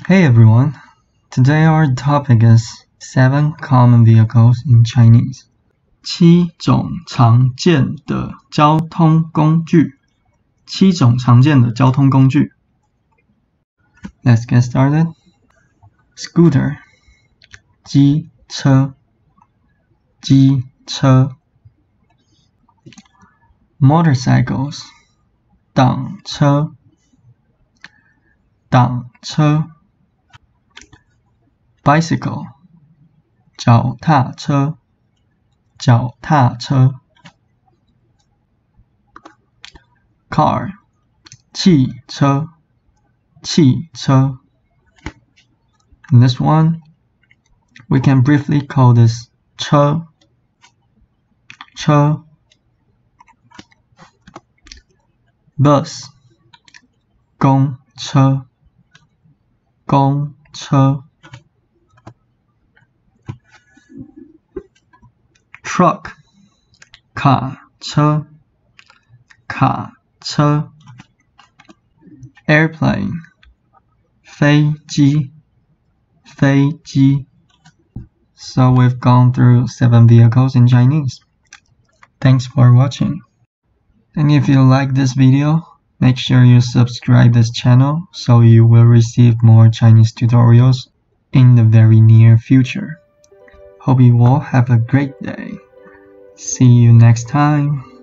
Hey everyone, today our topic is 7 common vehicles in Chinese. 7种常见的交通工具。7种常见的交通工具。Let's get started. Scooter 机车 Motorcycles 挡车 Bicycle 脚踏车 Car 汽车 In this one, we can briefly call this 车 Bus 公车 Truck 卡车 Airplane 飞机 So we've gone through 7 vehicles in Chinese. Thanks for watching. And if you like this video, make sure you subscribe this channel so you will receive more Chinese tutorials in the very near future. Hope you all have a great day. See you next time.